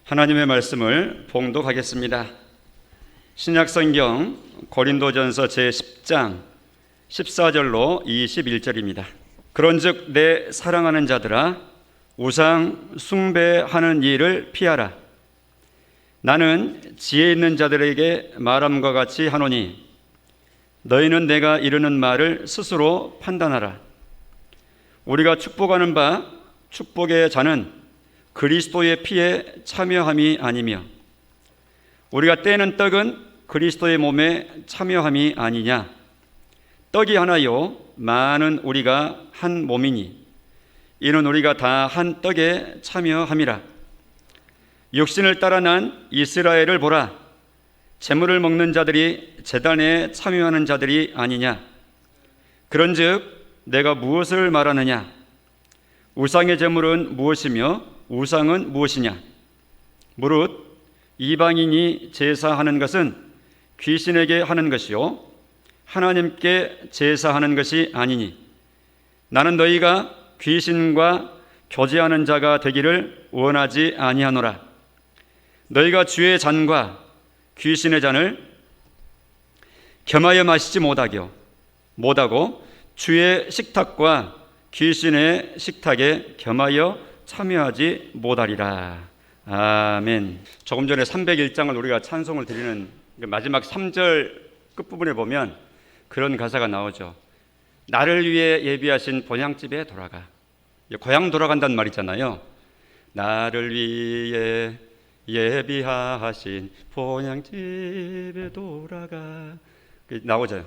하나님의 말씀을 봉독하겠습니다. 신약성경 고린도전서 제10장 14절로 21절입니다. 그런즉 내 사랑하는 자들아 우상 숭배하는 일을 피하라. 나는 지혜 있는 자들에게 말함과 같이 하노니 너희는 내가 이르는 말을 스스로 판단하라. 우리가 축복하는 바 축복의 자는 그리스도의 피에 참여함이 아니며 우리가 떼는 떡은 그리스도의 몸에 참여함이 아니냐. 떡이 하나요 많은 우리가 한 몸이니 이는 우리가 다 한 떡에 참여함이라. 육신을 따라 난 이스라엘을 보라. 제물을 먹는 자들이 제단에 참여하는 자들이 아니냐. 그런즉 내가 무엇을 말하느냐. 우상의 제물은 무엇이며 우상은 무엇이냐. 무릇 이방인이 제사하는 것은 귀신에게 하는 것이요 하나님께 제사하는 것이 아니니 나는 너희가 귀신과 교제하는 자가 되기를 원하지 아니하노라. 너희가 주의 잔과 귀신의 잔을 겸하여 마시지 못하고 주의 식탁과 귀신의 식탁에 겸하여 참여하지 못하리라. 아멘. 조금 전에 301장을 우리가 찬송을 드리는 마지막 3절 끝부분에 보면 그런 가사가 나오죠. 나를 위해 예비하신 본향집에 돌아가. 고향 돌아간다는 말이잖아요. 나를 위해 예비하신 본향집에 돌아가. 나오죠.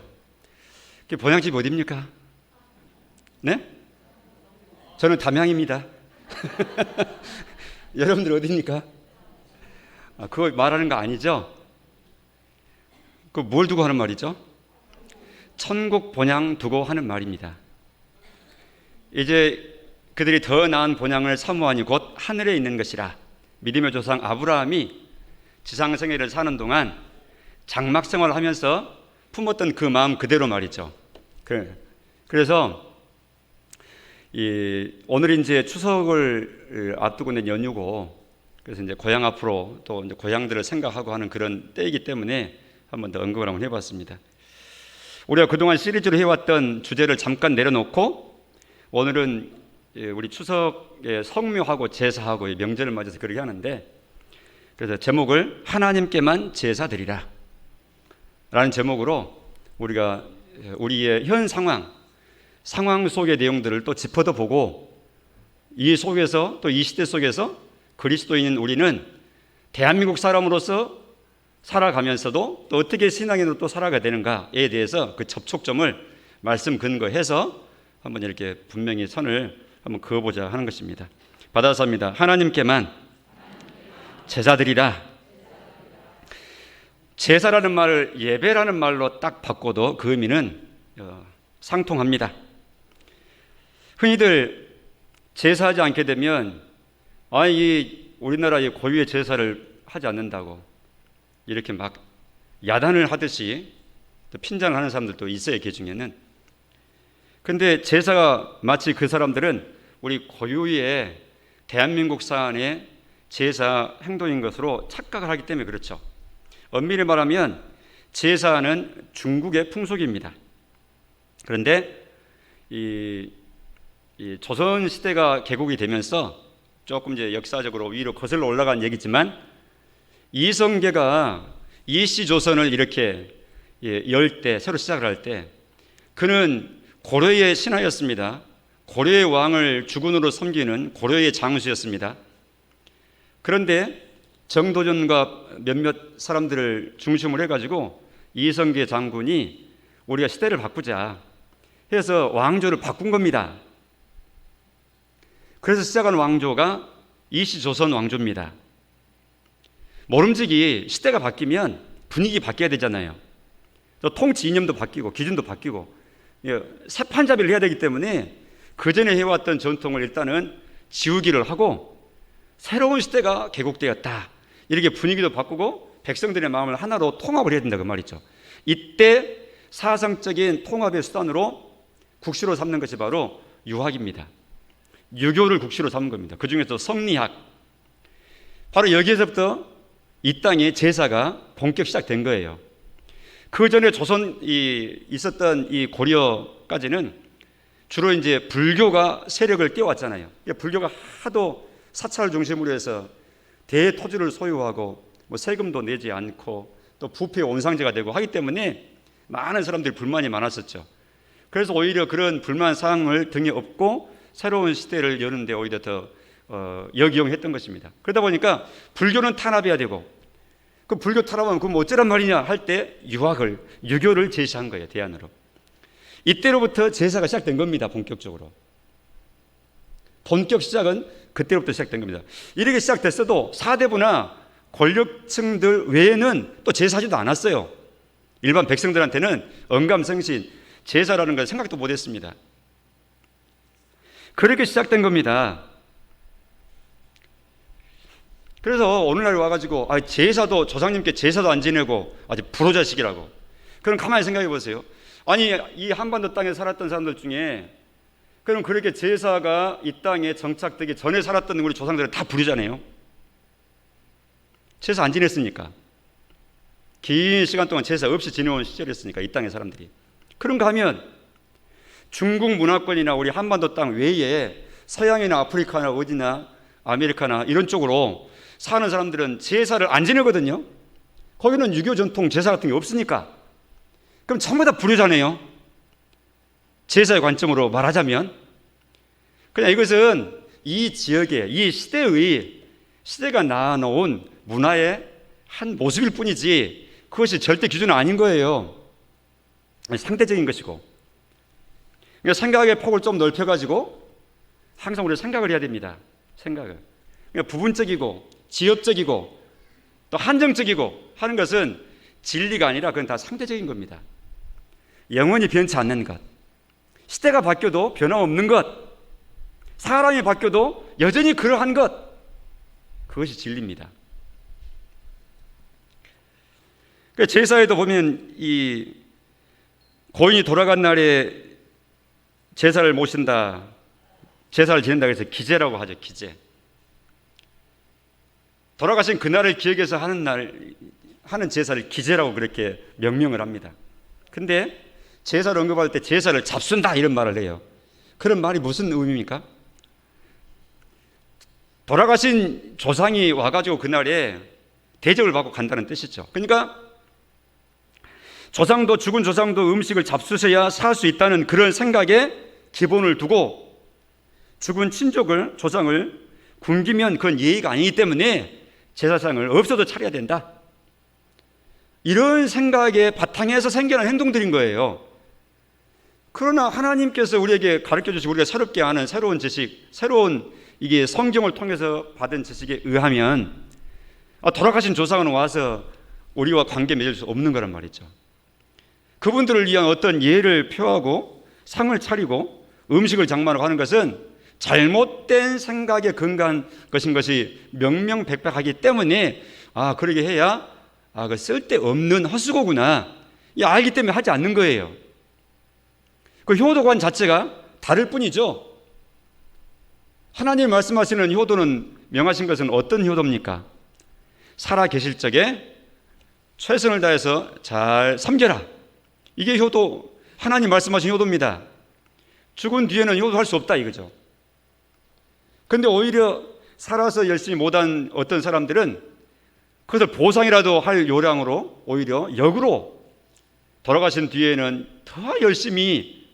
본향집이 어디입니까? 네? 저는 담양입니다. 여러분들 어디입니까? 그거 말하는 거 아니죠? 그 뭘 두고 하는 말이죠? 천국 본향 두고 하는 말입니다. 이제 그들이 더 나은 본향을 사모하니 곧 하늘에 있는 것이라. 믿음의 조상 아브라함이 지상생애를 사는 동안 장막생활을 하면서 품었던 그 마음 그대로 말이죠. 그래서 오늘 이제 추석을 앞두고 있는 연휴고, 그래서 이제 고향 앞으로 또 이제 고향들을 생각하고 하는 그런 때이기 때문에 한번 더 언급을 한번 해봤습니다. 우리가 그동안 시리즈로 해왔던 주제를 잠깐 내려놓고 오늘은 우리 추석에 성묘하고 제사하고 명절을 맞아서 그렇게 하는데, 그래서 제목을 하나님께만 제사드리라 라는 제목으로 우리가 우리의 현 상황 속의 내용들을 또 짚어도 보고, 이 속에서 또 이 시대 속에서 그리스도인인 우리는 대한민국 사람으로서 살아가면서도 또 어떻게 신앙인으로 또 살아가야 되는가에 대해서 그 접촉점을 말씀 근거해서 한번 이렇게 분명히 선을 한번 그어보자 하는 것입니다. 받아서입니다. 하나님께만 제사드리라. 제사라는 말을 예배라는 말로 딱 바꿔도 그 의미는 상통합니다. 흔히들 제사하지 않게 되면 우리나라의 고유의 제사를 하지 않는다고 이렇게 막 야단을 하듯이 또 핀잔을 하는 사람들도 있어요, 그 중에는. 근데 제사가 마치 그 사람들은 우리 고유의 대한민국 사안의 제사 행동인 것으로 착각을 하기 때문에 그렇죠. 엄밀히 말하면 제사는 중국의 풍속입니다. 그런데 이 조선 시대가 개국이 되면서 조금 이제 역사적으로 위로 거슬러 올라간 얘기지만, 이성계가 이씨조선을 이렇게 열 때, 새로 시작을 할 때, 그는 고려의 신하였습니다. 고려의 왕을 주군으로 섬기는 고려의 장수였습니다. 그런데 정도전과 몇몇 사람들을 중심으로 해가지고 이성계 장군이 우리가 시대를 바꾸자 해서 왕조를 바꾼 겁니다. 그래서 시작한 왕조가 이씨조선 왕조입니다. 모름지기 시대가 바뀌면 분위기 바뀌어야 되잖아요. 또 통치 이념도 바뀌고 기준도 바뀌고 새 판잡이를 해야 되기 때문에 그전에 해왔던 전통을 일단은 지우기를 하고 새로운 시대가 개국되었다, 이렇게 분위기도 바꾸고 백성들의 마음을 하나로 통합을 해야 된다, 그 말이죠. 이때 사상적인 통합의 수단으로 국시로 삼는 것이 바로 유학입니다. 유교를 국시로 삼은 겁니다. 그 중에서 성리학, 바로 여기에서부터 이 땅의 제사가 본격 시작된 거예요. 그 전에 있었던 이 고려까지는 주로 이제 불교가 세력을 띄워왔잖아요. 불교가 하도 사찰을 중심으로 해서 대토지를 소유하고 뭐 세금도 내지 않고 또 부패 온상제가 되고 하기 때문에 많은 사람들이 불만이 많았었죠. 그래서 오히려 그런 불만 사항을 등에 업고 새로운 시대를 여는데 오히려 더 역이용했던 것입니다. 그러다 보니까 불교는 탄압해야 되고, 그 불교 탄압하면 그럼 어쩌란 말이냐 할 때 유교를 제시한 거예요, 대안으로. 이때로부터 제사가 시작된 겁니다, 본격적으로. 본격 시작은 그때로부터 시작된 겁니다. 이렇게 시작됐어도 사대부나 권력층들 외에는 또 제사하지도 않았어요. 일반 백성들한테는 언감생신, 제사라는 걸 생각도 못했습니다. 그렇게 시작된 겁니다. 그래서 오늘날 와가지고 제사도, 조상님께 제사도 안 지내고 아주 불효자식이라고. 그럼 가만히 생각해 보세요. 아니, 이 한반도 땅에 살았던 사람들 중에 그럼 그렇게 제사가 이 땅에 정착되기 전에 살았던 우리 조상들은 다 불효자네요. 제사 안 지냈으니까. 긴 시간 동안 제사 없이 지내온 시절이었으니까, 이 땅의 사람들이. 그런가 하면 중국 문화권이나 우리 한반도 땅 외에 서양이나 아프리카나 어디나 아메리카나 이런 쪽으로 사는 사람들은 제사를 안 지내거든요. 거기는 유교 전통 제사 같은 게 없으니까. 그럼 전부 다 불효자네요. 제사의 관점으로 말하자면. 그냥 이것은 이 지역의, 이 시대가 낳아놓은 문화의 한 모습일 뿐이지 그것이 절대 기준은 아닌 거예요. 상대적인 것이고. 그러니까 생각의 폭을 좀 넓혀가지고 항상 우리가 생각을 해야 됩니다. 생각을. 그러니까 부분적이고 지역적이고 또 한정적이고 하는 것은 진리가 아니라 그건 다 상대적인 겁니다. 영원히 변치 않는 것, 시대가 바뀌어도 변함없는 것, 사람이 바뀌어도 여전히 그러한 것, 그것이 진리입니다. 그러니까 제사에도 보면 이 고인이 돌아간 날에 제사를 모신다, 제사를 지낸다 해서 기제라고 하죠. 기제. 돌아가신 그날을 기억해서 하는 제사를 기제라고 그렇게 명명을 합니다. 근데 제사를 언급할 때 제사를 잡순다 이런 말을 해요. 그런 말이 무슨 의미입니까? 돌아가신 조상이 와가지고 그날에 대접을 받고 간다는 뜻이죠. 그러니까 죽은 조상도 음식을 잡수셔야 살 수 있다는 그런 생각에 기본을 두고 죽은 친족을, 조상을 굶기면 그건 예의가 아니기 때문에 제사상을 없어도 차려야 된다. 이런 생각에 바탕에서 생겨난 행동들인 거예요. 그러나 하나님께서 우리에게 가르쳐 주시고 우리가 새롭게 아는 새로운 지식, 새로운 이게 성경을 통해서 받은 지식에 의하면 돌아가신 조상은 와서 우리와 관계 맺을 수 없는 거란 말이죠. 그분들을 위한 어떤 예를 표하고 상을 차리고 음식을 장만하고 하는 것은 잘못된 생각에 근거한 것인 것이 명명백백하기 때문에 그러게 해야 그 쓸데없는 헛수고구나 알기 때문에 하지 않는 거예요. 그 효도관 자체가 다를 뿐이죠. 하나님 말씀하시는 효도는 명하신 것은 어떤 효도입니까? 살아 계실 적에 최선을 다해서 잘 섬겨라. 이게 효도, 하나님 말씀하신 효도입니다. 죽은 뒤에는 효도할 수 없다 이거죠. 그런데 오히려 살아서 열심히 못한 어떤 사람들은 그것을 보상이라도 할 요량으로 오히려 역으로 돌아가신 뒤에는 더 열심히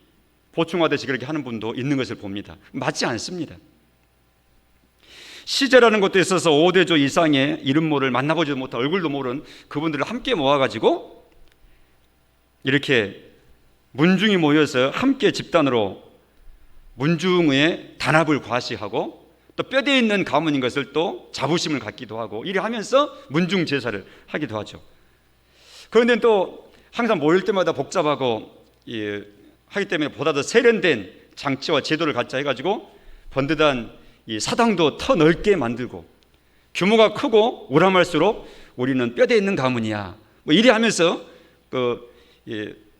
보충하듯이 그렇게 하는 분도 있는 것을 봅니다. 맞지 않습니다. 시제라는 것도 있어서 5대조 이상의 이름 모를 만나보지도 못한 얼굴도 모르는 그분들을 함께 모아가지고 이렇게 문중이 모여서 함께 집단으로 문중의 단합을 과시하고 또 뼈대에 있는 가문인 것을 또 자부심을 갖기도 하고 이래 하면서 문중 제사를 하기도 하죠. 그런데 또 항상 모일 때마다 복잡하고 하기 때문에 보다 더 세련된 장치와 제도를 갖자 해가지고 번듯한 이 사당도 더 넓게 만들고 규모가 크고 우람할수록 우리는 뼈대에 있는 가문이야 이래 하면서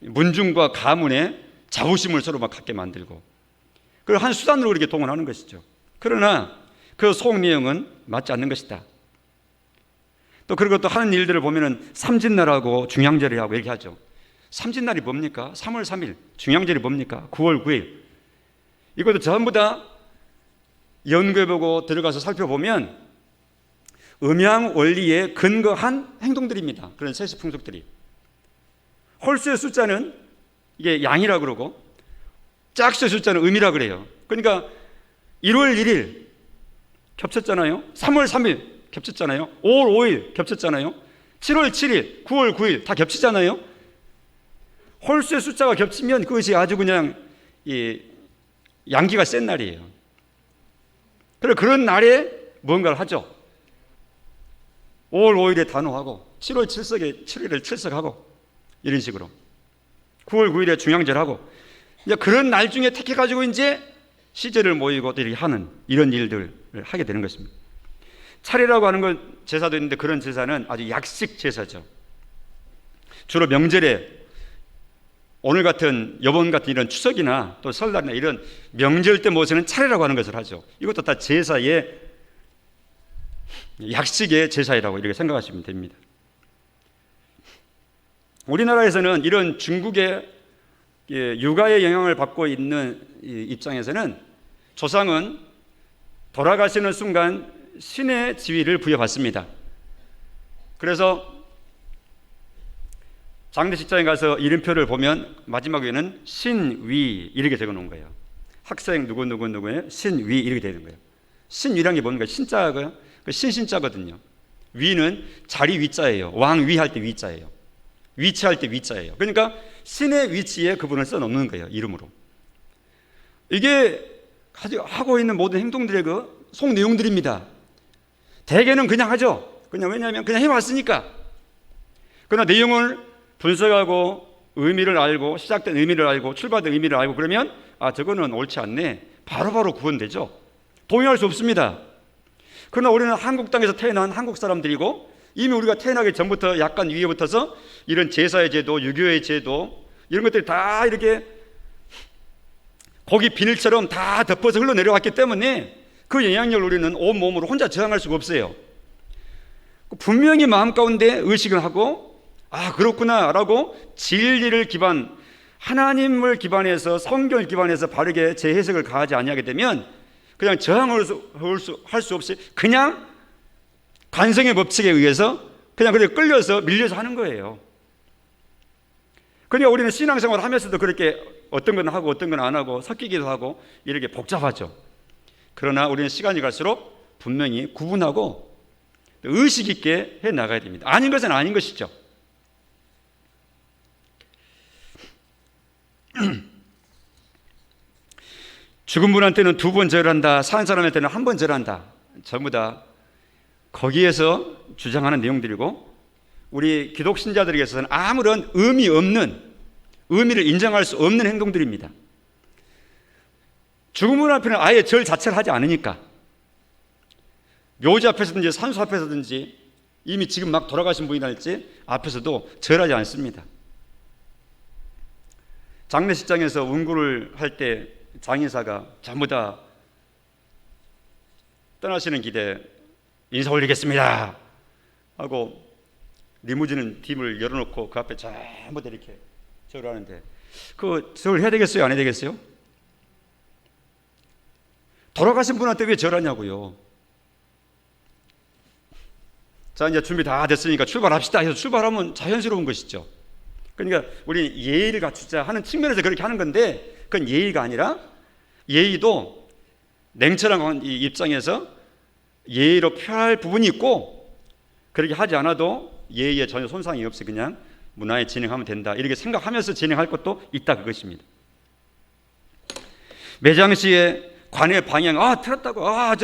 문중과 가문의 자부심을 서로 막 갖게 만들고 그걸 한 수단으로 이렇게 동원하는 것이죠. 그러나 그 속 내용은 맞지 않는 것이다. 또 그리고 또 하는 일들을 보면은 삼진날하고 중양절이하고 이렇게 하죠. 삼진날이 뭡니까? 3월 3일. 중양절이 뭡니까? 9월 9일. 이것도 전부 다 연구해보고 들어가서 살펴보면 음양 원리에 근거한 행동들입니다. 그런 세시 풍속들이. 홀수의 숫자는 이게 양이라고 그러고 짝수의 숫자는 음이라고 그래요. 그러니까 1월 1일 겹쳤잖아요. 3월 3일 겹쳤잖아요. 5월 5일 겹쳤잖아요. 7월 7일, 9월 9일 다 겹치잖아요. 홀수의 숫자가 겹치면 그것이 아주 그냥 양기가 센 날이에요. 그래서 그런 날에 뭔가를 하죠. 5월 5일에 단오하고 7월 7일에 칠석하고 이런 식으로 9월 9일에 중양절하고 이제 그런 날 중에 택해가지고 이제 시제를 모이고 이렇게 하는 이런 일들을 하게 되는 것입니다. 차례라고 하는 건 제사도 있는데 그런 제사는 아주 약식 제사죠. 주로 명절에 오늘 같은 여번 같은 이런 추석이나 또 설날이나 이런 명절 때 모시는 차례라고 하는 것을 하죠. 이것도 다 제사의 약식의 제사이라고 이렇게 생각하시면 됩니다. 우리나라에서는 이런 중국의 육아의 영향을 받고 있는 입장에서는 조상은 돌아가시는 순간 신의 지위를 부여받습니다. 그래서 장례식장에 가서 이름표를 보면 마지막에는 신위 이렇게 적어놓은 거예요. 학생 누구누구의 신위 이렇게 되는 거예요. 신위란 게 뭡니까? 신자가 신신자거든요. 위는 자리 위자예요. 왕위 할 때 위자예요. 위치할 때 위자예요. 그러니까 신의 위치에 그분을 써놓는 거예요. 이름으로. 이게 하고 있는 모든 행동들의 그 속 내용들입니다. 대개는 그냥 하죠. 왜냐하면 그냥 해왔으니까. 그러나 내용을 분석하고 의미를 알고 시작된 의미를 알고 출발된 의미를 알고 그러면 저거는 옳지 않네. 바로바로 구원되죠. 동의할 수 없습니다. 그러나 우리는 한국 땅에서 태어난 한국 사람들이고 이미 우리가 태어나기 전부터 약간 위에 붙어서 이런 제사의 제도, 유교의 제도 이런 것들이 다 이렇게 고기 비늘처럼 다 덮어서 흘러내려왔기 때문에 그 영향력을 우리는 온몸으로 혼자 저항할 수가 없어요. 분명히 마음 가운데 의식을 하고 그렇구나 라고 진리를 하나님을 기반해서 성경을 기반해서 바르게 재해석을 가하지 아니하게 되면 그냥 저항할 수 없이 그냥 관성의 법칙에 의해서 그냥 끌려서 밀려서 하는 거예요. 그러니까 우리는 신앙생활을 하면서도 그렇게 어떤 건 하고 어떤 건 안 하고 섞이기도 하고 이렇게 복잡하죠. 그러나 우리는 시간이 갈수록 분명히 구분하고 의식 있게 해 나가야 됩니다. 아닌 것은 아닌 것이죠. 죽은 분한테는 2번 절한다. 산 사람한테는 1번 절한다. 전부 다 거기에서 주장하는 내용들이고 우리 기독 신자들에게서는 아무런 의미를 인정할 수 없는 행동들입니다. 죽은 분 앞에는 아예 절 자체를 하지 않으니까 묘지 앞에서든지 산수 앞에서든지 이미 지금 막 돌아가신 분이랄지 앞에서도 절하지 않습니다. 장례식장에서 운구를 할 때 장의사가 전부 다 떠나시는 길에 인사 올리겠습니다 하고 리무진 팀을 열어놓고 그 앞에 전부 다 이렇게 절을 하는데 그 절 해야 되겠어요? 안 해야 되겠어요? 돌아가신 분한테 왜 절하냐고요. 자, 이제 준비 다 됐으니까 출발합시다 해서 출발하면 자연스러운 것이죠. 그러니까 우리는 예의를 갖추자 하는 측면에서 그렇게 하는 건데 그건 예의가 아니라 예의도 냉철한 입장에서 예의로 표할 부분이 있고 그렇게 하지 않아도 예의에 전혀 손상이 없이 그냥 문화에 진행하면 된다 이렇게 생각하면서 진행할 것도 있다 그것입니다. 매장시에 관의 방향 틀었다고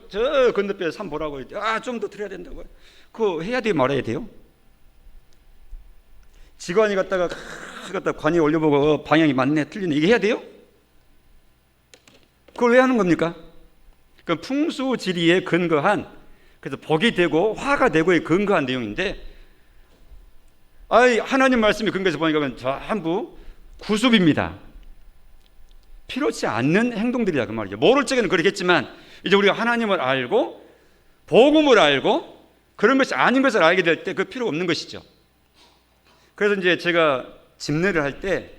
저 건너편에 산 보라고 좀 더 틀어야 된다고 그거 해야 돼요 말아야 돼요? 직관이 갖다가 관이 올려보고 방향이 맞네 틀리네 이게 해야 돼요? 그걸 왜 하는 겁니까? 그 풍수지리에 근거한 그래서 복이 되고 화가 되고에 근거한 내용인데 하나님 말씀이 근거해서 보니까 전부 구습입니다. 필요치 않는 행동들이다 그 말이죠. 모를 적에는 그렇겠지만 이제 우리가 하나님을 알고 복음을 알고 그런 것이 아닌 것을 알게 될 때 그 필요가 없는 것이죠. 그래서 이제 제가 집례를 할 때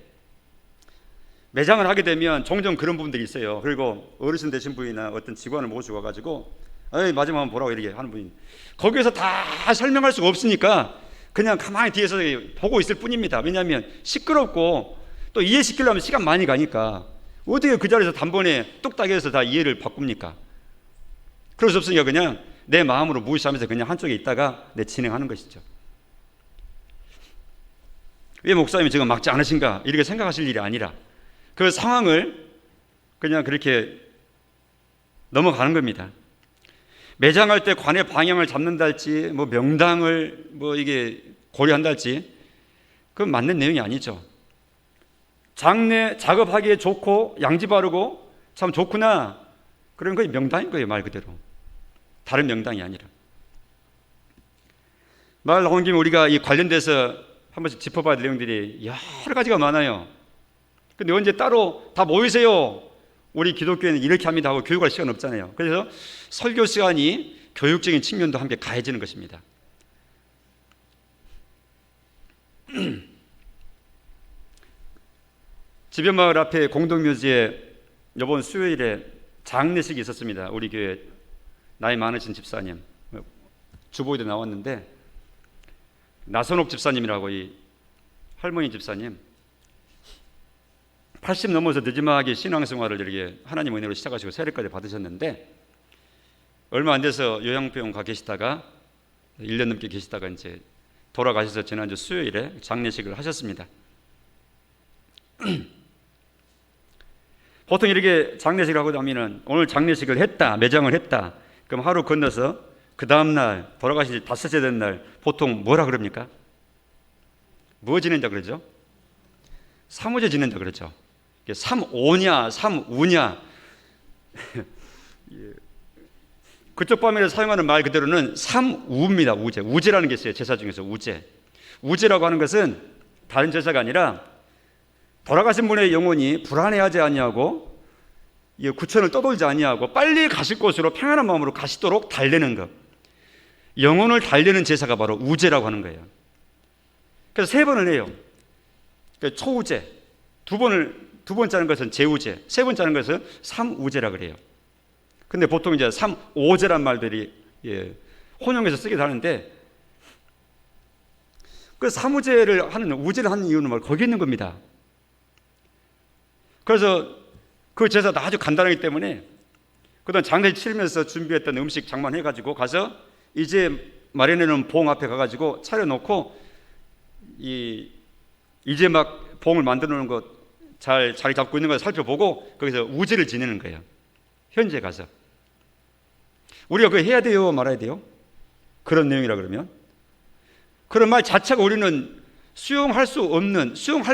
매장을 하게 되면 종종 그런 부분들이 있어요. 그리고 어르신 되신 분이나 어떤 직원을 모시고 가지고 마지막 한번 보라고 이렇게 하는 분이, 거기에서 다 설명할 수가 없으니까 그냥 가만히 뒤에서 보고 있을 뿐입니다. 왜냐하면 시끄럽고 또 이해시키려면 시간 많이 가니까 어떻게 그 자리에서 단번에 뚝딱 해서 다 이해를 바꿉니까? 그럴 수 없으니까 그냥 내 마음으로 무시하면서 그냥 한쪽에 있다가 진행하는 것이죠. 왜 목사님이 지금 막지 않으신가 이렇게 생각하실 일이 아니라 그 상황을 그냥 그렇게 넘어가는 겁니다. 매장할 때 관의 방향을 잡는다 할지 뭐 명당을 뭐 이게 고려한다 할지 그건 맞는 내용이 아니죠. 장례 작업하기에 좋고 양지 바르고 참 좋구나, 그런 거 명당인 거예요. 말 그대로 다른 명당이 아니라. 말 나온 김에 우리가 이 관련돼서 한 번씩 짚어봐야 될 내용들이 여러 가지가 많아요. 근데 언제 따로 다 모이세요, 우리 기독교회는 이렇게 합니다 하고 교육할 시간 없잖아요. 그래서 설교 시간이 교육적인 측면도 함께 가해지는 것입니다. 지변마을 앞에 공동묘지에 이번 수요일에 장례식이 있었습니다. 우리 교회 나이 많으신 집사님, 주보에도 나왔는데 나선옥 집사님이라고, 이 할머니 집사님 80 넘어서 늦지막이 신앙생활을 이렇게 하나님 은혜로 시작하시고 세례까지 받으셨는데 얼마 안 돼서 요양병원 가 계시다가 1년 넘게 계시다가 이제 돌아가셔서 지난주 수요일에 장례식을 하셨습니다. 보통 이렇게 장례식을 하고 나면은 오늘 장례식을 했다, 매장을 했다, 그럼 하루 건너서 그 다음날 돌아가신 지 닷새째 된 날 보통 뭐라 그럽니까? 뭐 지낸다 그러죠? 삼우제 지낸다 그러죠. 삼오냐 삼우냐 그쪽 방면에서 사용하는 말 그대로는 삼우입니다. 우제. 우제라는 게 있어요. 제사 중에서 우제. 우제라고 하는 것은 다른 제사가 아니라 돌아가신 분의 영혼이 불안해하지 아니하고 구천을 떠돌지 아니하고 빨리 가실 곳으로 평안한 마음으로 가시도록 달래는 것, 영혼을 달래는 제사가 바로 우제라고 하는 거예요. 그래서 3번을 해요. 초우제, 두 번째 하는 것은 제우제, 세 번째 하는 것은 삼우제라 그래요. 근데 보통 이제 삼오제란 말들이 혼용해서 쓰기도 하는데, 그 삼우제를 하는, 우제를 하는 이유는 말 거기 있는 겁니다. 그래서 그 제사도 아주 간단하기 때문에 그동안 장례 치르면서 준비했던 음식 장만해가지고 가서 이제 마련해놓은 봉 앞에 가가지고 차려놓고 이제 막 봉을 만들어 놓은 것 잘 자리 잡고 있는 걸 살펴보고 거기서 우제를 지내는 거예요. 현재 가서 우리가 그거 해야 돼요, 말아야 돼요? 그런 내용이라 그러면 그런 말 자체가 우리는 수용할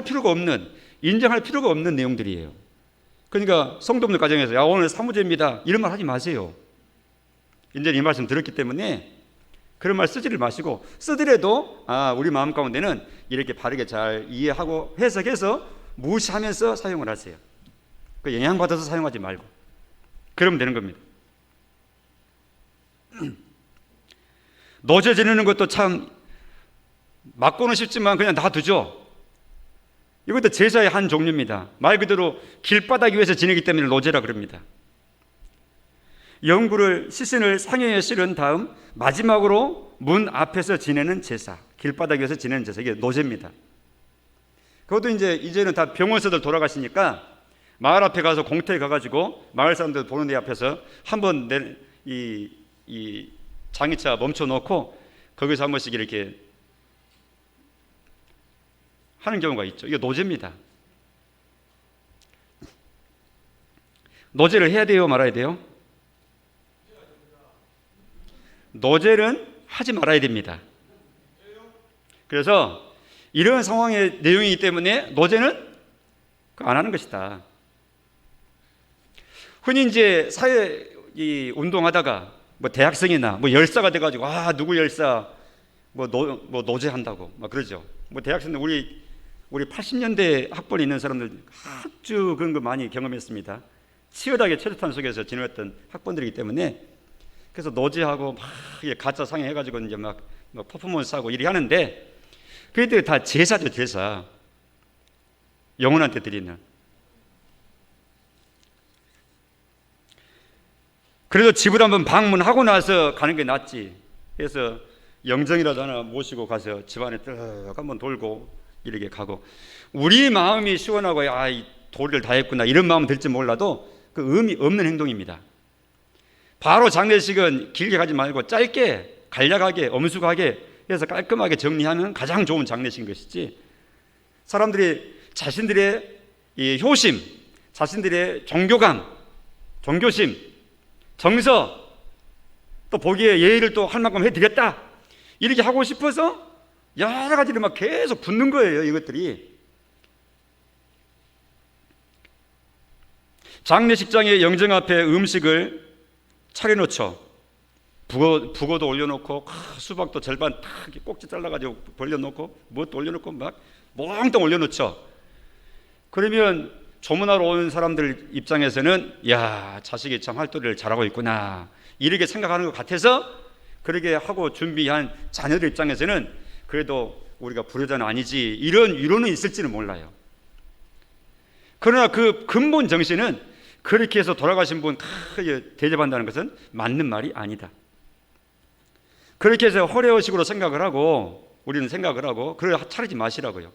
필요가 없는, 인정할 필요가 없는 내용들이에요. 그러니까 성도분들 가정에서 오늘 사무제입니다 이런 말 하지 마세요. 이제 이 말씀 들었기 때문에 그런 말 쓰지를 마시고, 쓰더라도 우리 마음 가운데는 이렇게 바르게 잘 이해하고 해석해서 무시하면서 사용을 하세요. 그 영향받아서 사용하지 말고 그러면 되는 겁니다. 노제 지내는 것도 참 맞고는 싶지만 그냥 놔두죠. 이것도 제사의 한 종류입니다. 말 그대로 길바닥 위에서 지내기 때문에 노제라 그럽니다. 영구를 시신을 상여에 실은 다음 마지막으로 문 앞에서 지내는 제사, 길바닥 위에서 지내는 제사, 이게 노제입니다. 그것도 이제는 다 병원서들 돌아가시니까 마을 앞에 가서 공터에 가가지고 마을 사람들 보는 데 앞에서 한번 이 장의차 멈춰놓고 거기서 한 번씩 이렇게 하는 경우가 있죠. 이게 노제입니다. 노제를 해야 돼요, 말아야 돼요? 노제는 하지 말아야 됩니다. 그래서 이런 상황의 내용이기 때문에 노제는 안 하는 것이다. 흔히 이제 사회 운동하다가 뭐 대학생이나 뭐 열사가 돼가지고 누구 열사 뭐 노제한다고 막 그러죠. 뭐 대학생들 우리 80년대 학번에 있는 사람들 아주 그런 거 많이 경험했습니다. 치열하게 최저탄 속에서 지내왔던 학번들이기 때문에 그래서 노제하고 막 가짜 상해가지고 이제 막 퍼포먼스 하고 이렇게 하는데 그게 다 제사죠, 제사. 영혼한테 드리는. 그래도 집을 한번 방문하고 나서 가는 게 낫지. 그래서 영정이라도 하나 모시고 가서 집안에 쭉 한번 돌고 이렇게 가고, 우리 마음이 시원하고 이 도리를 다 했구나 이런 마음은 들지 몰라도 그 의미 없는 행동입니다. 바로 장례식은 길게 가지 말고 짧게 간략하게 엄숙하게 해서 깔끔하게 정리하면 가장 좋은 장례식인 것이지, 사람들이 자신들의 이 효심, 자신들의 종교감, 종교심, 정서, 또 보기에 예의를 또 할 만큼 해드렸다 이렇게 하고 싶어서 여러 가지를 막 계속 붙는 거예요. 이것들이 장례식장에 영정 앞에 음식을 차려놓죠. 북어도 올려놓고 수박도 절반 탁 꼭지 잘라가지고 벌려놓고 무엇도 올려놓고 막 몽땅 올려놓죠. 그러면 조문하러 온 사람들 입장에서는 야, 자식이 참 활동을 잘하고 있구나 이렇게 생각하는 것 같아서 그렇게 하고 준비한 자녀들 입장에서는 그래도 우리가 불효자는 아니지 이런 위로는 있을지는 몰라요. 그러나 그 근본 정신은 그렇게 해서 돌아가신 분 크게 대접한다는 것은 맞는 말이 아니다. 그렇게 해서 허례허식으로 생각을 하고 우리는 생각을 하고 그걸 차리지 마시라고요.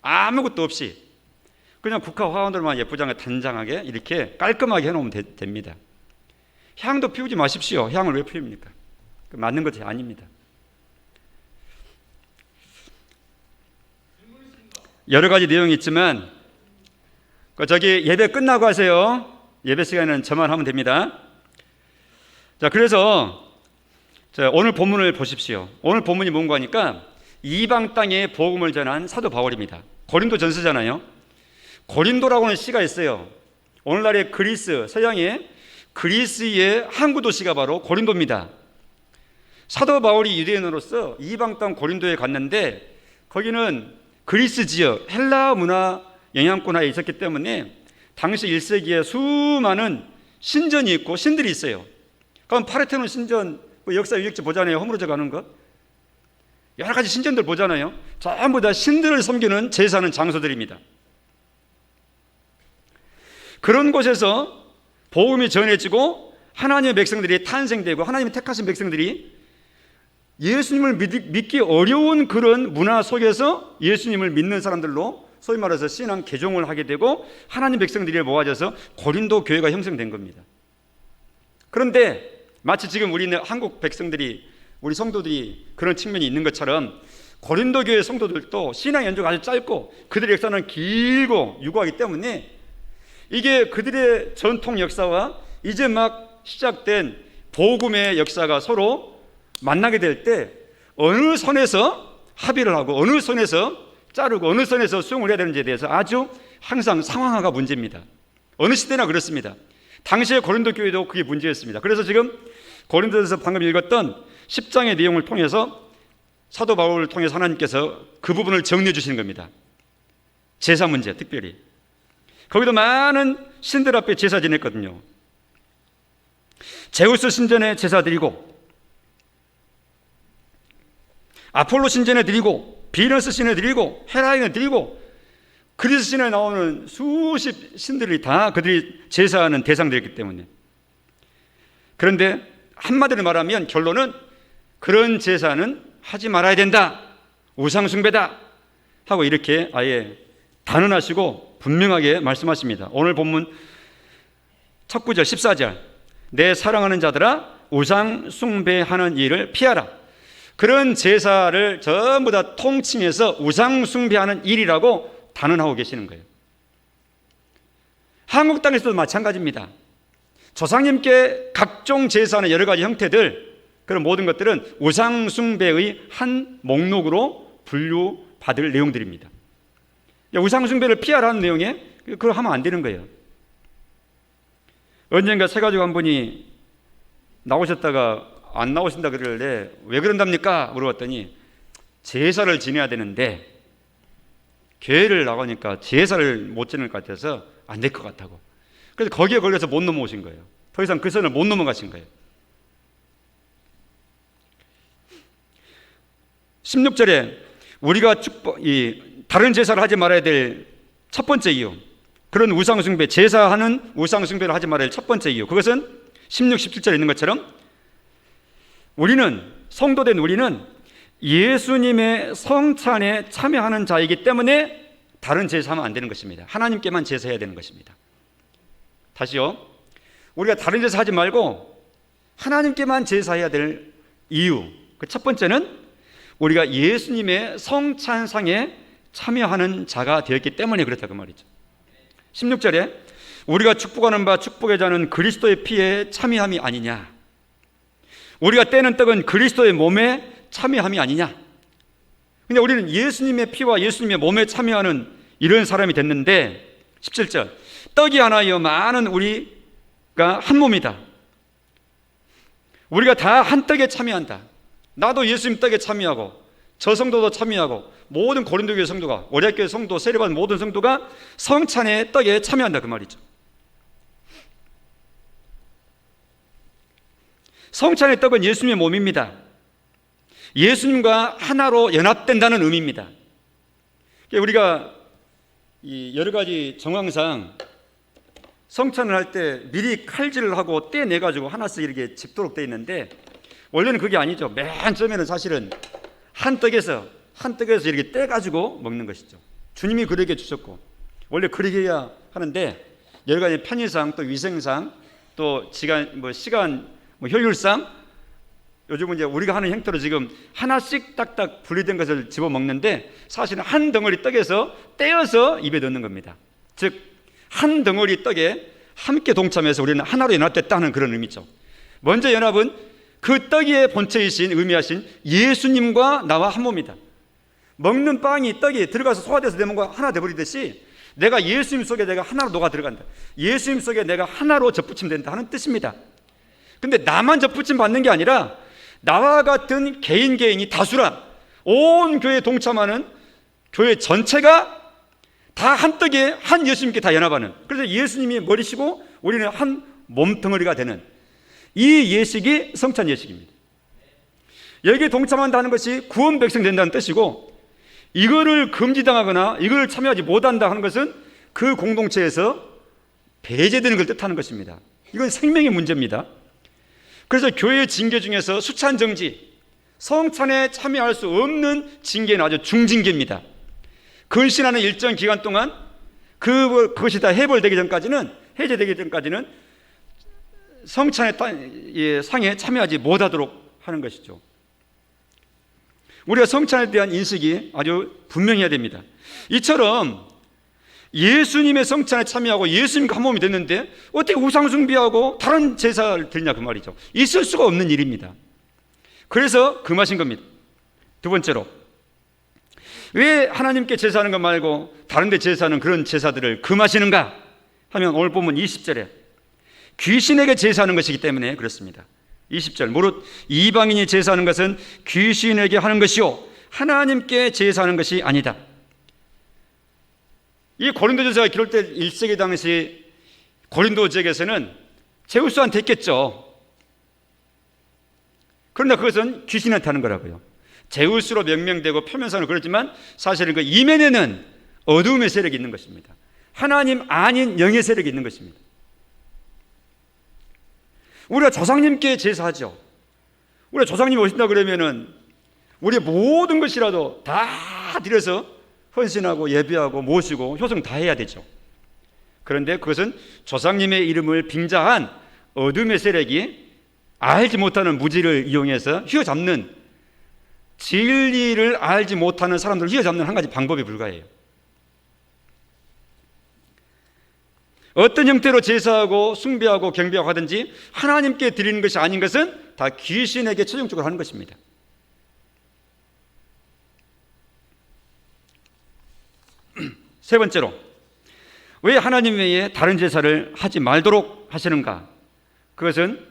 아무것도 없이 그냥 국화 화원들만 예쁘장하게 단장하게 이렇게 깔끔하게 해놓으면 됩니다. 향도 피우지 마십시오. 향을 왜 피웁니까? 맞는 것이 아닙니다. 여러 가지 내용이 있지만 저기 예배 끝나고 하세요. 예배 시간에는 저만 하면 됩니다. 자, 그래서 오늘 본문을 보십시오. 오늘 본문이 뭔가 하니까 이방 땅에 복음을 전한 사도 바울입니다. 고린도 전서잖아요. 고린도라고는 시가 있어요. 오늘날의 그리스, 서양의 그리스의 항구 도시가 바로 고린도입니다. 사도 바울이 유대인으로서 이방 땅 고린도에 갔는데 거기는 그리스 지역 헬라 문화 영향권 하에 있었기 때문에 당시 1세기에 수많은 신전이 있고 신들이 있어요. 그럼 파르테논 신전 역사 유적지 보잖아요. 허물어져 가는 것 여러 가지 신전들 보잖아요. 전부 다 신들을 섬기는 제사하는 장소들입니다. 그런 곳에서 복음이 전해지고 하나님의 백성들이 탄생되고 하나님이 택하신 백성들이 예수님을 믿기 어려운 그런 문화 속에서 예수님을 믿는 사람들로 소위 말해서 신앙 개종을 하게 되고 하나님 백성들이 모아져서 고린도 교회가 형성된 겁니다. 그런데 마치 지금 우리는 한국 백성들이 우리 성도들이 그런 측면이 있는 것처럼 고린도 교회 성도들도 신앙 연주가 아주 짧고 그들의 역사는 길고 유구하기 때문에 이게 그들의 전통 역사와 이제 막 시작된 복음의 역사가 서로 만나게 될 때 어느 선에서 합의를 하고 어느 선에서 자르고 어느 선에서 수용을 해야 되는지에 대해서 아주 항상 상황화가 문제입니다. 어느 시대나 그렇습니다. 당시의 고린도 교회도 그게 문제였습니다. 그래서 지금 고린도에서 방금 읽었던 10장의 내용을 통해서 사도 바울을 통해서 하나님께서 그 부분을 정리해 주시는 겁니다. 제사 문제 특별히 거기도 많은 신들 앞에 제사 지냈거든요. 제우스 신전에 제사 드리고 아폴로 신전에 드리고 비너스 신에 드리고 헤라인에 드리고 그리스 신에 나오는 수십 신들이 다 그들이 제사하는 대상들이기 때문에. 그런데 한마디로 말하면 결론은 그런 제사는 하지 말아야 된다, 우상 숭배다 하고 이렇게 아예 단언하시고 분명하게 말씀하십니다. 오늘 본문 첫 구절 14절 내 사랑하는 자들아 우상 숭배하는 일을 피하라. 그런 제사를 전부 다 통칭해서 우상 숭배하는 일이라고 단언하고 계시는 거예요. 한국 땅에서도 마찬가지입니다. 조상님께 각종 제사하는 여러 가지 형태들 그런 모든 것들은 우상 숭배의 한 목록으로 분류받을 내용들입니다. 우상 숭배를 피하라는 내용에 그걸 하면 안 되는 거예요. 언젠가 새가족 한 분이 나오셨다가 안 나오신다 그러길래 왜 그런답니까? 물어봤더니 제사를 지내야 되는데 교회를 나가니까 제사를 못 지낼 것 같아서 안 될 것 같다고. 그래서 거기에 걸려서 못 넘어오신 거예요. 더 이상 그 선을 못 넘어가신 거예요. 16절에 우리가 다른 제사를 하지 말아야 될 첫 번째 이유, 그런 우상숭배, 제사하는 우상숭배를 하지 말아야 할 첫 번째 이유, 그것은 16, 17절에 있는 것처럼 우리는, 성도된 우리는 예수님의 성찬에 참여하는 자이기 때문에 다른 제사하면 안 되는 것입니다. 하나님께만 제사해야 되는 것입니다. 다시요, 우리가 다른 제사 하지 말고 하나님께만 제사해야 될 이유, 그 첫 번째는 우리가 예수님의 성찬상에 참여하는 자가 되었기 때문에 그렇다, 그 말이죠. 16절에 우리가 축복하는 바 축복의 자는 그리스도의 피에 참여함이 아니냐, 우리가 떼는 떡은 그리스도의 몸에 참여함이 아니냐. 근데 우리는 예수님의 피와 예수님의 몸에 참여하는 이런 사람이 됐는데, 17절 떡이 하나여 많은 우리가 한 몸이다. 우리가 다 한 떡에 참여한다. 나도 예수님 떡에 참여하고, 저 성도도 참여하고, 모든 고린도 교회 성도가, 오략교회 성도, 세례받은 모든 성도가 성찬의 떡에 참여한다, 그 말이죠. 성찬의 떡은 예수님의 몸입니다. 예수님과 하나로 연합된다는 의미입니다. 우리가 여러 가지 정황상 성찬을 할 때 미리 칼질을 하고 떼내가지고 하나씩 이렇게 집도록 되어 있는데, 원래는 그게 아니죠. 맨 처음에는 사실은 한 떡에서 이렇게 떼가지고 먹는 것이죠. 주님이 그렇게 주셨고, 원래 그렇게 해야 하는데, 여러 가지 편의상, 또 위생상, 또 시간, 효율상, 요즘은 이제 우리가 하는 형태로 지금 하나씩 딱딱 분리된 것을 집어 먹는데, 사실은 한 덩어리 떡에서 떼어서 입에 넣는 겁니다. 즉, 한 덩어리 떡에 함께 동참해서 우리는 하나로 연합됐다는 그런 의미죠. 먼저 연합은 그 떡의 본체이신, 의미하신 예수님과 나와 한 몸이다. 먹는 빵이, 떡이 들어가서 소화돼서 내 몸과 하나 되어버리듯이 내가 예수님 속에 내가 하나로 녹아 들어간다. 예수님 속에 내가 하나로 접붙임 된다 하는 뜻입니다. 근데 나만 접붙임 받는 게 아니라 나와 같은 개인이 다수라, 온 교회에 동참하는 교회 전체가 다 한 떡에 한 예수님께 다 연합하는, 그래서 예수님이 머리시고 우리는 한 몸덩어리가 되는 이 예식이 성찬 예식입니다. 여기에 동참한다는 것이 구원 백성 된다는 뜻이고, 이거를 금지당하거나 이걸 참여하지 못한다 하는 것은 그 공동체에서 배제되는 걸 뜻하는 것입니다. 이건 생명의 문제입니다. 그래서 교회의 징계 중에서 수찬 정지, 성찬에 참여할 수 없는 징계는 아주 중징계입니다. 근신하는 일정 기간 동안 그것이 다 해제되기 전까지는 성찬의 상에 참여하지 못하도록 하는 것이죠. 우리가 성찬에 대한 인식이 아주 분명해야 됩니다. 이처럼 예수님의 성찬에 참여하고 예수님과 한 몸이 됐는데 어떻게 우상숭배하고 다른 제사를 드리냐, 그 말이죠. 있을 수가 없는 일입니다. 그래서 금하신 겁니다. 두 번째로, 왜 하나님께 제사하는 것 말고 다른 데 제사하는 그런 제사들을 금하시는가 하면, 오늘 본문 20절에 귀신에게 제사하는 것이기 때문에 그렇습니다. 20절, 무릇 이방인이 제사하는 것은 귀신에게 하는 것이요 하나님께 제사하는 것이 아니다. 이 고린도전서가 기록될 1세기 당시 고린도 지역에서는 제우스한테 했겠죠. 그러나 그것은 귀신한테 하는 거라고요. 제우스로 명명되고 표면상으로 그렇지만 사실은 그 이면에는 어두움의 세력이 있는 것입니다. 하나님 아닌 영의 세력이 있는 것입니다. 우리가 조상님께 제사하죠. 우리가 조상님이 오신다 그러면은 우리의 모든 것이라도 다 드려서 헌신하고 예배하고 모시고 효성 다 해야 되죠. 그런데 그것은 조상님의 이름을 빙자한 어둠의 세력이 알지 못하는 무지를 이용해서 휘어잡는, 진리를 알지 못하는 사람들을 휘어잡는 한 가지 방법에 불과해요. 어떤 형태로 제사하고 숭배하고 경배하고 하든지 하나님께 드리는 것이 아닌 것은 다 귀신에게 최종적으로 하는 것입니다. 세 번째로, 왜 하나님 외에 다른 제사를 하지 말도록 하시는가? 그것은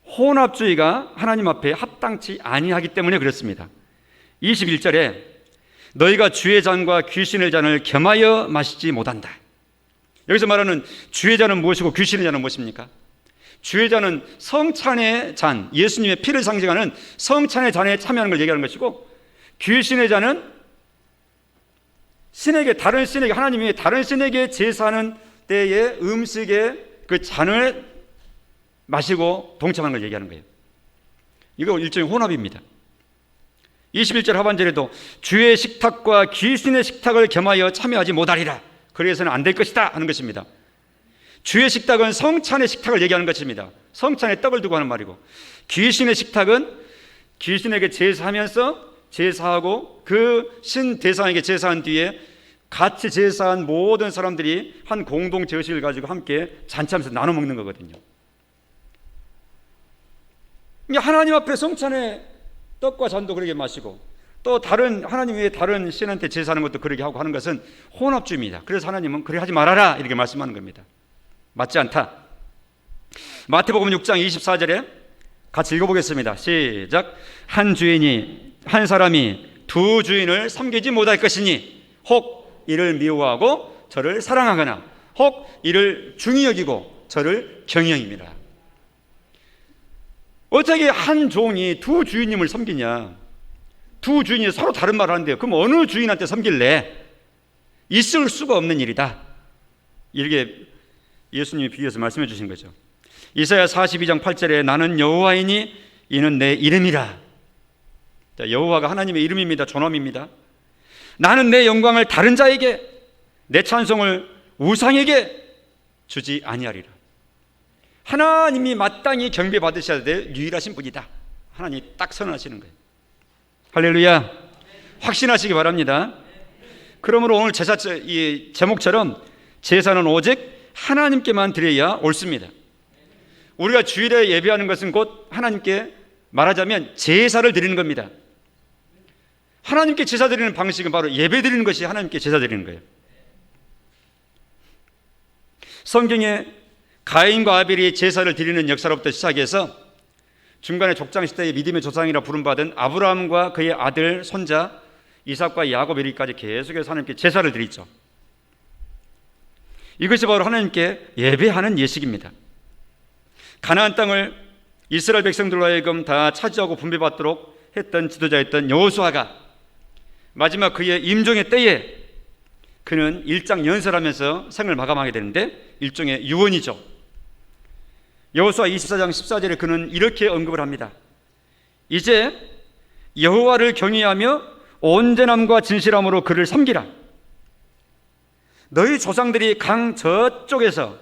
혼합주의가 하나님 앞에 합당치 아니하기 때문에 그렇습니다. 21절에 너희가 주의 잔과 귀신의 잔을 겸하여 마시지 못한다. 여기서 말하는 주의 잔은 무엇이고 귀신의 잔은 무엇입니까? 주의 잔은 성찬의 잔, 예수님의 피를 상징하는 성찬의 잔에 참여하는 걸 얘기하는 것이고, 귀신의 자는 신에게, 다른 신에게, 하나님이 다른 신에게 제사하는 때에 음식의 그 잔을 마시고 동참하는 걸 얘기하는 거예요. 이거 일종의 혼합입니다. 21절 하반절에도 주의 식탁과 귀신의 식탁을 겸하여 참여하지 못하리라. 그래서는 안 될 것이다 하는 것입니다. 주의 식탁은 성찬의 식탁을 얘기하는 것입니다. 성찬에 떡을 두고 하는 말이고, 귀신의 식탁은 귀신에게 제사하면서 제사하고 그 신 대상에게 제사한 뒤에 같이 제사한 모든 사람들이 한 공동 제식을 가지고 함께 잔치하면서 나눠 먹는 거거든요. 하나님 앞에 성찬에 떡과 잔도 그렇게 마시고, 또 다른 하나님 외에 다른 신한테 제사하는 것도 그렇게 하고 하는 것은 혼합주의입니다. 그래서 하나님은 그래 하지 말아라 이렇게 말씀하는 겁니다. 맞지 않다. 마태복음 6장 24절에 같이 읽어보겠습니다. 시작. 한 주인이, 한 사람이 두 주인을 섬기지 못할 것이니 혹 이를 미워하고 저를 사랑하거나 혹 이를 중히 여기고 저를 경영입니다. 어떻게 한 종이 두 주인님을 섬기냐? 두 주인이 서로 다른 말을 하는데요. 그럼 어느 주인한테 섬길래? 있을 수가 없는 일이다. 이렇게 예수님이 비유해서 말씀해 주신 거죠. 이사야 42장 8절에 나는 여호와이니 이는 내 이름이라. 자, 여호와가 하나님의 이름입니다. 존엄입니다. 나는 내 영광을 다른 자에게, 내 찬송을 우상에게 주지 아니하리라. 하나님이 마땅히 경배받으셔야 될 유일하신 분이다. 하나님이 딱 선언하시는 거예요. 할렐루야. 확신하시기 바랍니다. 그러므로 오늘 제사, 이 제목처럼 제사는 오직 하나님께만 드려야 옳습니다. 우리가 주일에 예배하는 것은 곧 하나님께 말하자면 제사를 드리는 겁니다. 하나님께 제사 드리는 방식은 바로 예배 드리는 것이 하나님께 제사 드리는 거예요. 성경에 가인과 아벨이 제사를 드리는 역사로부터 시작해서 중간에 족장 시대의 믿음의 조상이라 부름받은 아브라함과 그의 아들, 손자 이삭과 야곱 이르기까지 계속해서 하나님께 제사를 드리죠. 이것이 바로 하나님께 예배하는 예식입니다. 가나안 땅을 이스라엘 백성들로 하여금 다 차지하고 분배받도록 했던 지도자였던 여호수아가 마지막 그의 임종의 때에 그는 일장 연설하면서 생을 마감하게 되는데 일종의 유언이죠. 여호수아 24장 14절에 그는 이렇게 언급을 합니다. 이제 여호와를 경외하며 온전함과 진실함으로 그를 섬기라. 너희 조상들이 강 저쪽에서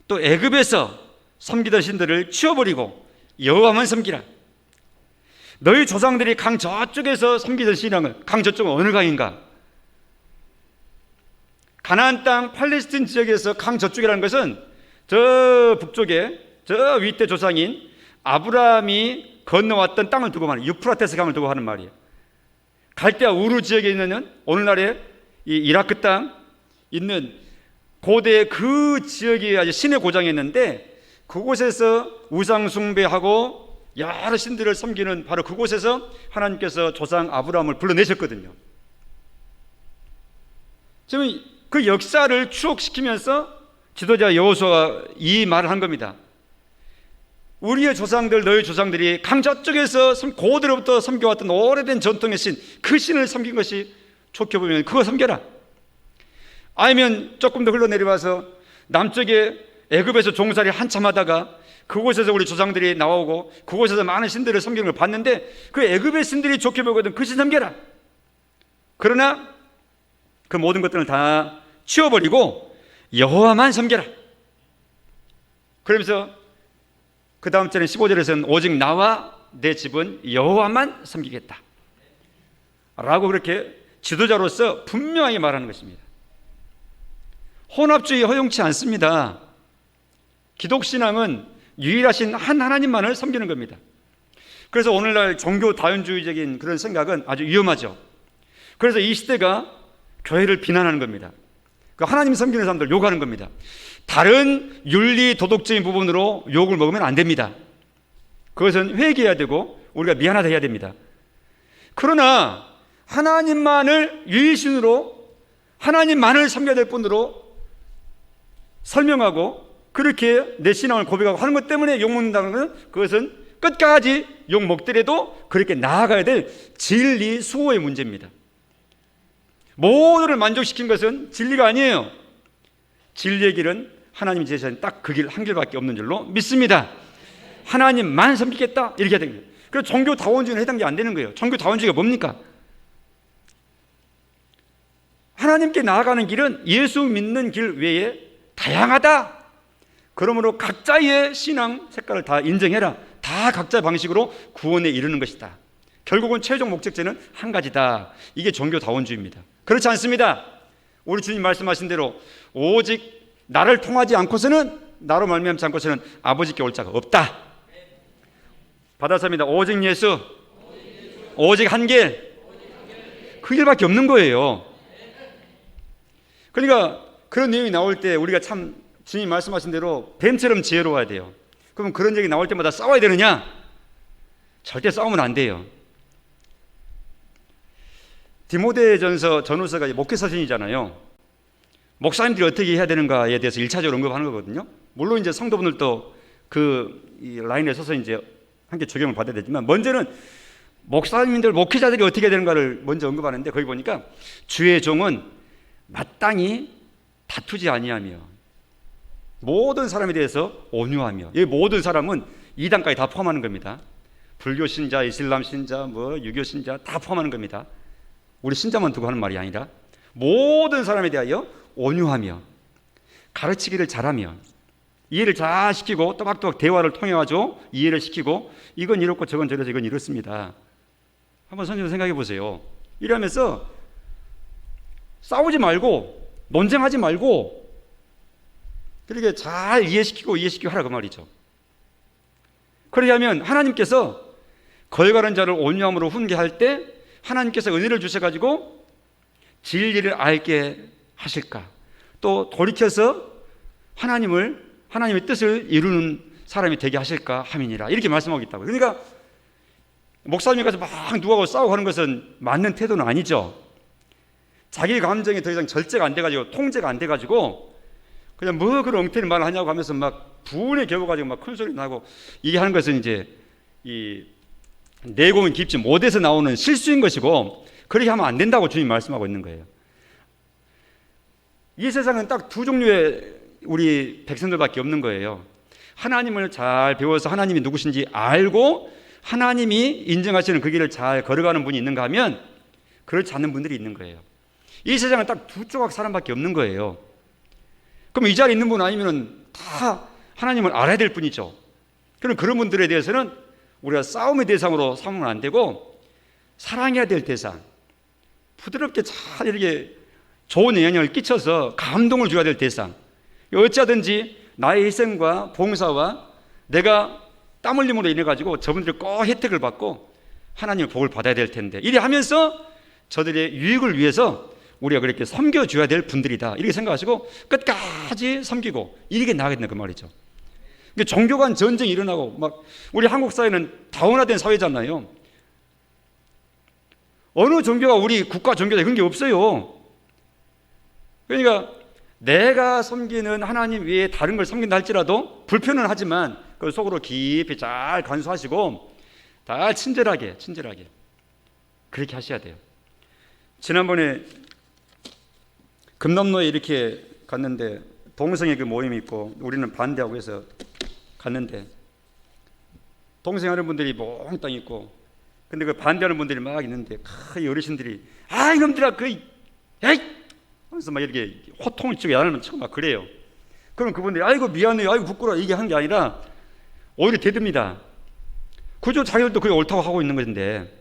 또 애굽에서 섬기던 신들을 치워버리고 여호와만 섬기라. 너희 조상들이 강 저쪽에서 섬기던 신앙은, 강 저쪽은 어느 강인가? 가나안 땅 팔레스틴 지역에서 강 저쪽이라는 것은 저 북쪽에 저 윗대 조상인 아브라함이 건너왔던 땅을 두고 말이에요. 유프라테스 강을 두고 하는 말이에요. 갈대아 우르 지역에 있는 오늘날의 이 이라크 땅 있는 고대 그 지역이 아주 신의 고장이었는데 그곳에서 우상 숭배하고 여러 신들을 섬기는 바로 그곳에서 하나님께서 조상 아브라함을 불러내셨거든요. 지금 그 역사를 추억시키면서 지도자 여호수아가 이 말을 한 겁니다. 우리의 조상들, 너희 조상들이 강 저쪽에서 고대로부터 섬겨왔던 오래된 전통의 신, 그 신을 섬긴 것이 좋게 보면 그거 섬겨라. 아니면 조금 더 흘러내려와서 남쪽에 애굽에서 종살이 한참 하다가 그곳에서 우리 조상들이 나오고 그곳에서 많은 신들을 섬기는 걸 봤는데 그 애굽의 신들이 좋게 보거든 그 신 섬겨라. 그러나 그 모든 것들을 다 치워버리고 여호와만 섬겨라. 그러면서 그 다음 절에 15절에서는 오직 나와 내 집은 여호와만 섬기겠다 라고 그렇게 지도자로서 분명하게 말하는 것입니다. 혼합주의 허용치 않습니다. 기독신앙은 유일하신 한 하나님만을 섬기는 겁니다. 그래서 오늘날 종교 다원주의적인 그런 생각은 아주 위험하죠. 그래서 이 시대가 교회를 비난하는 겁니다. 그 하나님 섬기는 사람들 욕하는 겁니다. 다른 윤리 도덕적인 부분으로 욕을 먹으면 안 됩니다. 그것은 회개해야 되고 우리가 미안하다 해야 됩니다. 그러나 하나님만을 유일신으로 하나님만을 섬겨야 될 분으로 설명하고 그렇게 내 신앙을 고백하고 하는 것 때문에 욕먹는다는 것은 그것은 끝까지 욕 먹더라도 그렇게 나아가야 될 진리 수호의 문제입니다. 모두를 만족시킨 것은 진리가 아니에요. 진리의 길은 하나님이 제시한 딱 그 길 한 길밖에 없는 줄로 믿습니다. 하나님만 섬기겠다 이렇게 해야 됩니다. 그래서 종교 다원주의는 해당이 안 되는 거예요. 종교 다원주의가 뭡니까? 하나님께 나아가는 길은 예수 믿는 길 외에 다양하다. 그러므로 각자의 신앙 색깔을 다 인정해라. 다 각자의 방식으로 구원에 이르는 것이다. 결국은 최종 목적지는 한 가지다. 이게 종교 다원주의입니다. 그렇지 않습니다. 우리 주님 말씀하신 대로 오직 나를 통하지 않고서는, 나로 말미암지 않고서는 아버지께 올 자가 없다. 받아서입니다. 오직 예수, 오직 한 길, 그 길밖에 없는 거예요. 그러니까 그런 내용이 나올 때 우리가 참 주님 말씀하신 대로 뱀처럼 지혜로워야 돼요. 그럼 그런 얘기 나올 때마다 싸워야 되느냐? 절대 싸우면 안 돼요. 디모데전서 전후서가 목회서신이잖아요. 목사님들이 어떻게 해야 되는가에 대해서 1차적으로 언급하는 거거든요. 물론 이제 성도분들도 이 라인에 서서 이제 함께 적용을 받아야 되지만, 먼저는 목사님들, 목회자들이 어떻게 해야 되는가를 먼저 언급하는데, 거기 보니까 주의 종은 마땅히 다투지 아니하며 모든 사람에 대해서 온유하며, 이 모든 사람은 이단까지 다 포함하는 겁니다. 불교 신자, 이슬람 신자, 유교 신자 다 포함하는 겁니다. 우리 신자만 두고 하는 말이 아니라 모든 사람에 대하여 온유하며 가르치기를 잘하며 이해를 잘 시키고, 또박또박 대화를 통해 가지고 이해를 시키고, 이건 이렇고 저건 저래서 이건 이렇습니다. 한번 선생님 생각해 보세요. 이러면서 싸우지 말고 논쟁하지 말고 그렇게 잘 이해시키고 하라 그 말이죠. 그렇게 하면 하나님께서 거역하는 자를 온유함으로 훈계할 때 하나님께서 은혜를 주셔가지고 진리를 알게 하실까, 또 돌이켜서 하나님의 뜻을 이루는 사람이 되게 하실까 함이니라, 이렇게 말씀하고 있다고요. 그러니까 목사님이 가서 막 누구하고 싸우고 하는 것은 맞는 태도는 아니죠. 자기 감정이 더 이상 절제가 안 돼가지고, 통제가 안 돼가지고 그냥 그런 엉터리 말을 하냐고 하면서 막 분에 겨워가지고 막 큰 소리 나고, 이게 하는 것은 이제 이 내공이 깊지 못해서 나오는 실수인 것이고, 그렇게 하면 안 된다고 주님 말씀하고 있는 거예요. 이 세상은 딱 두 종류의 우리 백성들밖에 없는 거예요. 하나님을 잘 배워서 하나님이 누구신지 알고 하나님이 인정하시는 그 길을 잘 걸어가는 분이 있는가 하면, 그렇지 않는 분들이 있는 거예요. 이 세상은 딱 두 조각 사람밖에 없는 거예요. 그럼 이 자리에 있는 분 아니면 다 하나님을 알아야 될 뿐이죠. 그럼 그런 분들에 대해서는 우리가 싸움의 대상으로 삼으면 안 되고, 사랑해야 될 대상, 부드럽게 잘 이렇게 좋은 영향을 끼쳐서 감동을 줘야 될 대상, 어찌하든지 나의 희생과 봉사와 내가 땀 흘림으로 인해 가지고 저분들이 꼭 혜택을 받고 하나님의 복을 받아야 될 텐데, 이래 하면서 저들의 유익을 위해서 우리가 그렇게 섬겨줘야 될 분들이다, 이렇게 생각하시고 끝까지 섬기고 이렇게 나가야 된다 그 말이죠. 종교 간 전쟁이 일어나고, 막 우리 한국 사회는 다원화된 사회잖아요. 어느 종교가 우리 국가 종교다 그런 게 없어요. 그러니까 내가 섬기는 하나님 외에 다른 걸 섬긴다 할지라도 불편은 하지만 그 속으로 깊이 잘 간수하시고 다 친절하게 그렇게 하셔야 돼요. 지난번에 금남로에 이렇게 갔는데 동성애 그 모임이 있고 우리는 반대하고 해서 갔는데, 동성하는 분들이 몽땅 있고, 근데 그 반대하는 분들이 막 있는데, 이 어르신들이 이놈들아 에이 하면서 막 이렇게 호통을 치고 야단을 치고 막 그래요. 그럼 그분들이 아이고 미안해요, 아이고 부끄러워, 이게 한 게 아니라 오히려 대듭니다. 그저 자기들도 그게 옳다고 하고 있는 것인데.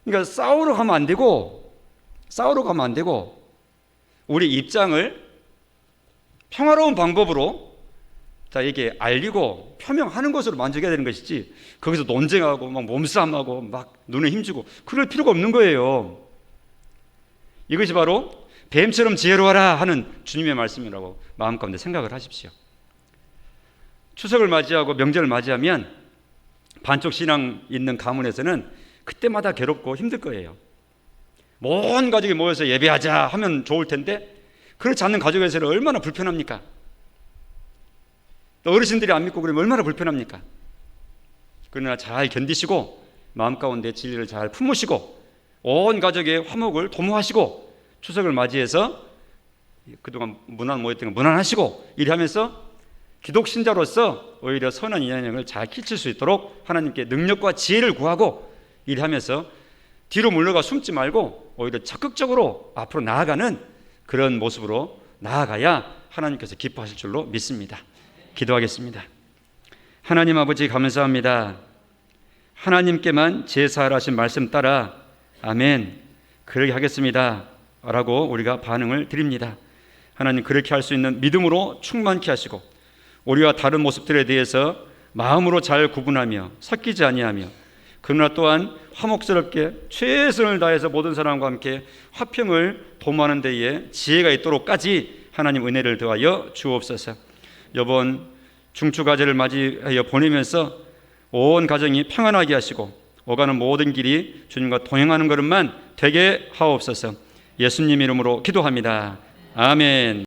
그러니까 싸우러 가면 안 되고 우리 입장을 평화로운 방법으로 이게 알리고 표명하는 것으로 만족해야 되는 것이지, 거기서 논쟁하고 막 몸싸움하고 막 눈에 힘주고 그럴 필요가 없는 거예요. 이것이 바로 뱀처럼 지혜로워라 하는 주님의 말씀이라고 마음 가운데 생각을 하십시오. 추석을 맞이하고 명절을 맞이하면 반쪽 신앙 있는 가문에서는 그때마다 괴롭고 힘들 거예요. 온 가족이 모여서 예배하자 하면 좋을 텐데, 그렇지 않는 가족에서는 얼마나 불편합니까? 또 어르신들이 안 믿고 그러면 얼마나 불편합니까? 그러나 잘 견디시고 마음 가운데 진리를 잘 품으시고 온 가족의 화목을 도모하시고 추석을 맞이해서 그동안 무난 모였던 거 무난하시고 이래하면서 기독 신자로서 오히려 선한 인연을 잘 끼칠 수 있도록 하나님께 능력과 지혜를 구하고 이래하면서 뒤로 물러가 숨지 말고 오히려 적극적으로 앞으로 나아가는 그런 모습으로 나아가야 하나님께서 기뻐하실 줄로 믿습니다. 기도하겠습니다. 하나님 아버지 감사합니다. 하나님께만 제사하라 하신 말씀 따라 아멘 그렇게 하겠습니다 라고 우리가 반응을 드립니다. 하나님 그렇게 할 수 있는 믿음으로 충만케 하시고 우리와 다른 모습들에 대해서 마음으로 잘 구분하며 섞이지 아니하며 그러나 또한 화목스럽게 최선을 다해서 모든 사람과 함께 화평을 도모하는 데에 지혜가 있도록까지 하나님 은혜를 더하여 주옵소서. 이번 중추가제를 맞이하여 보내면서 온 가정이 평안하게 하시고 오가는 모든 길이 주님과 동행하는 걸음만 되게 하옵소서. 예수님 이름으로 기도합니다. 아멘.